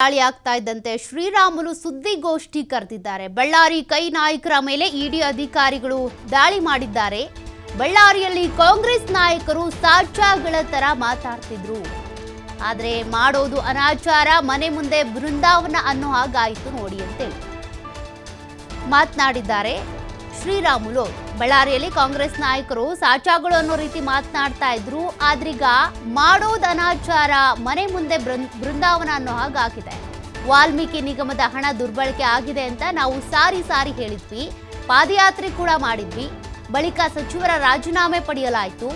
ದಾಳಿ ಆಗ್ತಾ ಇದ್ದಂತೆ ಶ್ರೀರಾಮುಲು ಸುದ್ದಿಗೋಷ್ಠಿ ಕರೆದಿದ್ದಾರೆ. ಬಳ್ಳಾರಿ ಕೈ ನಾಯಕರ ಮೇಲೆ ಇಡಿ ಅಧಿಕಾರಿಗಳು ದಾಳಿ ಮಾಡಿದ್ದಾರೆ. ಬಳ್ಳಾರಿಯಲ್ಲಿ ಕಾಂಗ್ರೆಸ್ ನಾಯಕರು ಸಾಚಾಗಳ ತರ ಮಾತಾಡ್ತಿದ್ರು. ಆದ್ರೆ ಮಾಡೋದು ಅನಾಚಾರ, ಮನೆ ಮುಂದೆ ಬೃಂದಾವನ ಅನ್ನೋ ಹಾಗಾಯಿತು ನೋಡಿ ಅಂತೇಳಿ ಮಾತನಾಡಿದ್ದಾರೆ ಶ್ರೀರಾಮುಲು. ಬಳ್ಳಾರಿಯಲ್ಲಿ ಕಾಂಗ್ರೆಸ್ ನಾಯಕರು ಸಾಚಾಗಳು ಅನ್ನೋ ರೀತಿ ಮಾತನಾಡ್ತಾ ಇದ್ರು. ಆದ್ರೀಗ ಮಾಡೋದು ಅನಾಚಾರ, ಮನೆ ಮುಂದೆ ಬೃಂದಾವನ ಅನ್ನೋ ಹಾಗಾಗಿದೆ. ವಾಲ್ಮೀಕಿ ನಿಗಮದ ಹಣ ದುರ್ಬಳಕೆ ಆಗಿದೆ ಅಂತ ನಾವು ಸಾರಿ ಹೇಳಿದ್ವಿ. ಪಾದಯಾತ್ರೆ ಕೂಡ ಮಾಡಿದ್ವಿ. ಬಳಿಕ ಸಚಿವರ ರಾಜೀನಾಮೆ ಪಡೆಯಲಾಯಿತು.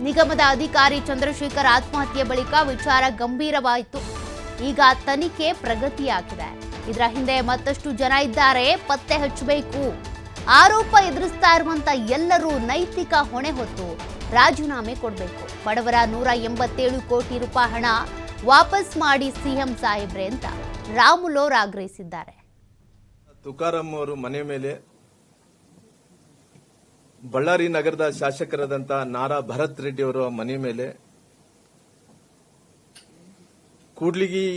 ನಿಗಮದ ಅಧಿಕಾರಿ ಚಂದ್ರಶೇಖರ್ ಆತ್ಮಹತ್ಯೆ ಬಳಿಕ ವಿಚಾರ ಗಂಭೀರವಾಯಿತು. ಈಗ ತನಿಖೆ ಪ್ರಗತಿಯಾಗಿದೆ. ಇದರ ಹಿಂದೆ ಮತ್ತಷ್ಟು ಜನ ಇದ್ದಾರೆ, ಪತ್ತೆ ಹಚ್ಚಬೇಕು. ಆರೋಪ ಎದುರಿಸ್ತಾ ಇರುವಂತ ಎಲ್ಲರೂ ನೈತಿಕ ಹೊಣೆ ಹೊತ್ತು ರಾಜೀನಾಮೆ ಕೊಡಬೇಕು. ಬಡವರ 187 ಕೋಟಿ ರೂಪಾಯಿ ಹಣ ವಾಪಸ್ ಮಾಡಿ ಸಿಎಂ ಸಾಹೇಬ್ರೆ ಅಂತ ರಾಮುಲು ಅವರು ಆಗ್ರಹಿಸಿದ್ದಾರೆ. ತುಕಾರಾಂ ಅವರು ಮನೆ ಮೇಲೆ ಬಳ್ಳಾರಿ ನಗರದ ಶಾಸಕರಾದಂತ ನಾರಾ ಭರತ್ ರೆಡ್ಡಿ ಅವರ ಮನೆ ಮೇಲೆ, ಕೂಡ್ಲಿಗಿ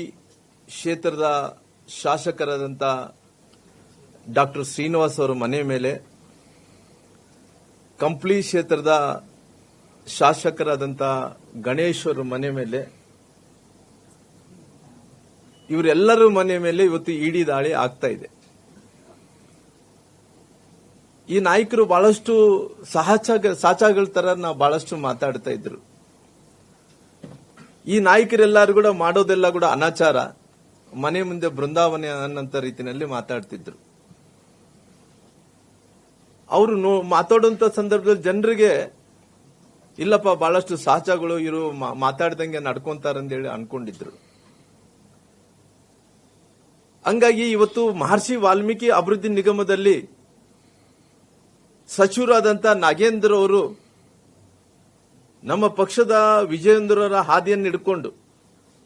ಕ್ಷೇತ್ರದ ಶಾಸಕರಾದಂತ ಡಾಕ್ಟರ್ ಶ್ರೀನಿವಾಸ್ ಅವರ ಮನೆ ಮೇಲೆ, ಕಂಪ್ಲಿ ಕ್ಷೇತ್ರದ ಶಾಸಕರಾದಂತ ಗಣೇಶ್ ಅವರ ಮನೆ ಮೇಲೆ, ಇವರೆಲ್ಲರ ಮನೆ ಮೇಲೆ ಇವತ್ತು ಇಡಿ ದಾಳಿ ಆಗ್ತಾ ಇದೆ. ಈ ನಾಯಕರು ಬಹಳಷ್ಟು ಸಾಚಾಗಳ ತರ ನಾವು ಬಹಳಷ್ಟು ಮಾತಾಡ್ತಾ ಇದ್ರು. ಈ ನಾಯಕರೆಲ್ಲರೂ ಕೂಡ ಮಾಡೋದೆಲ್ಲ ಕೂಡ ಅನಾಚಾರ, ಮನೆ ಮುಂದೆ ಬೃಂದಾವನ ಅನ್ನಂತ ರೀತಿಯಲ್ಲಿ ಮಾತಾಡ್ತಿದ್ರು. ಅವರು ಮಾತಾಡುವಂತ ಸಂದರ್ಭದಲ್ಲಿ ಜನರಿಗೆ ಇಲ್ಲಪ್ಪ ಬಹಳಷ್ಟು ಸಾಚಾಗಳು ಇರು ಮಾತಾಡ್ದಂಗೆ ನಡ್ಕೊಂತಾರಂದೇಳಿ ಅನ್ಕೊಂಡಿದ್ರು. ಹಂಗಾಗಿ ಇವತ್ತು ಮಹರ್ಷಿ ವಾಲ್ಮೀಕಿ ಅಭಿವೃದ್ಧಿ ನಿಗಮದಲ್ಲಿ ಸಚಿವರಾದಂತ ನಾಗೇಂದ್ರ ಅವರು ನಮ್ಮ ಪಕ್ಷದ ವಿಜಯೇಂದ್ರರ ಹಾದಿಯನ್ನು ಹಿಡ್ಕೊಂಡು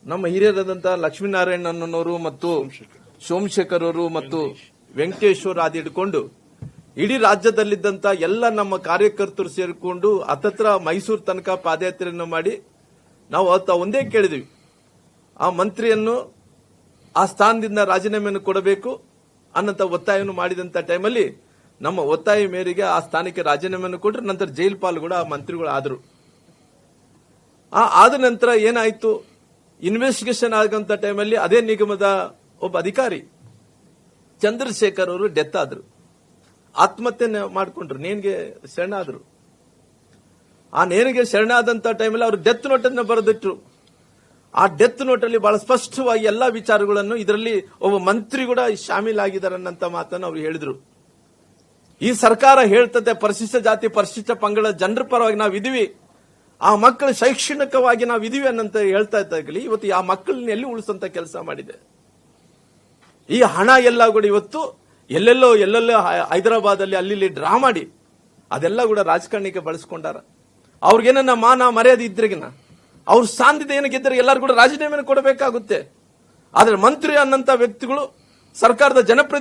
ನಮ್ಮ ಹಿರಿಯರಾದಂತ ಲಕ್ಷ್ಮೀನಾರಾಯಣನವರು ಮತ್ತು ಸೋಮಶೇಖರ್ ಅವರು ಮತ್ತು ವೆಂಕಟೇಶ್ವರ ಹಾದಿ ಹಿಡ್ಕೊಂಡು ಇಡೀ ರಾಜ್ಯದಲ್ಲಿದ್ದಂತ ಎಲ್ಲ ನಮ್ಮ ಕಾರ್ಯಕರ್ತರು ಸೇರಿಕೊಂಡು ಹತ್ತತ್ರ ಮೈಸೂರು ತನಕ ಪಾದಯಾತ್ರೆಯನ್ನು ಮಾಡಿ ನಾವು ಒಂದೇ ಕೇಳಿದ್ವಿ, ಆ ಮಂತ್ರಿಯನ್ನು ಆ ಸ್ಥಾನದಿಂದ ರಾಜೀನಾಮೆಯನ್ನು ಕೊಡಬೇಕು ಅನ್ನಂತ ಒತ್ತಾಯವನ್ನು ಮಾಡಿದಂತ ಟೈಮಲ್ಲಿ ನಮ್ಮ ಒತ್ತಾಯ ಮೇರೆಗೆ ಆ ಸ್ಥಾನಕ್ಕೆ ರಾಜೀನಾಮೆಯನ್ನು ಕೊಟ್ಟರೆ ನಂತರ ಜೈಲ್ ಪಾಲ್ ಕೂಡ ಆ ಮಂತ್ರಿಗಳು ಆದರು. ಆದ ನಂತರ ಏನಾಯ್ತು, ಇನ್ವೆಸ್ಟಿಗೇಷನ್ ಆಗಂತ ಟೈಮಲ್ಲಿ ಅದೇ ನಿಗಮದ ಒಬ್ಬ ಅಧಿಕಾರಿ ಚಂದ್ರಶೇಖರ್ ಅವರು ಡೆತ್ ಆದ್ರು, ಆತ್ಮಹತ್ಯೆ ಮಾಡಿಕೊಂಡ್ರು, ನೇಣಿಗೆ ಶರಣಾದ್ರು. ಆ ನೇಣಿಗೆ ಶರಣಾದಂತ ಟೈಮಲ್ಲಿ ಅವರು ಡೆತ್ ನೋಟ್ ಅನ್ನು ಬರೆದಿಟ್ರು. ಆ ಡೆತ್ ನೋಟ್ ಅಲ್ಲಿ ಬಹಳ ಸ್ಪಷ್ಟವಾಗಿ ಎಲ್ಲಾ ವಿಚಾರಗಳನ್ನು, ಇದರಲ್ಲಿ ಒಬ್ಬ ಮಂತ್ರಿ ಕೂಡ ಶಾಮೀಲಾಗಿದ್ದಾರೆ ಅನ್ನಂತ ಮಾತನ್ನು ಅವರು ಹೇಳಿದ್ರು. ಈ ಸರ್ಕಾರ ಹೇಳ್ತದೆ ಪರಿಶಿಷ್ಟ ಜಾತಿ ಪರಿಶಿಷ್ಟ ಪಂಗಡ ಜನರ ಪರವಾಗಿ ನಾವಿದೀವಿ, ಆ ಮಕ್ಕಳು ಶೈಕ್ಷಣಿಕವಾಗಿ ನಾವಿದೀವಿ ಅನ್ನಂತ ಹೇಳ್ತಾ ಇದ್ದಾಗಲಿ ಇವತ್ತು ಆ ಮಕ್ಕಳನ್ನ ಎಲ್ಲಿ ಉಳಿಸಂತ ಕೆಲಸ ಮಾಡಿದೆ. ಈ ಹಣ ಎಲ್ಲ ಕೂಡ ಇವತ್ತು ಎಲ್ಲೆಲ್ಲೋ ಹೈದರಾಬಾದ್ ಅಲ್ಲಿ ಅಲ್ಲಿ ಡ್ರಾ ಮಾಡಿ ಅದೆಲ್ಲ ಕೂಡ ರಾಜಕಾರಣಕ್ಕೆ ಬಳಸ್ಕೊಂಡಾರ. ಅವ್ರಿಗೇನ ಮಾನ ಮರ್ಯಾದೆ ಇದ್ರಿಗಿನ ಅವ್ರ ಸಾಂದಿದೆ ಏನಕ್ಕಿದ್ರೆ ಎಲ್ಲರೂ ಕೂಡ ರಾಜೀನಾಮೆ ಕೊಡಬೇಕಾಗುತ್ತೆ. ಆದ್ರೆ ಮಂತ್ರಿ ಅನ್ನಂತ ವ್ಯಕ್ತಿಗಳು ಸರ್ಕಾರದ ಜನಪ್ರತಿನಿಧಿ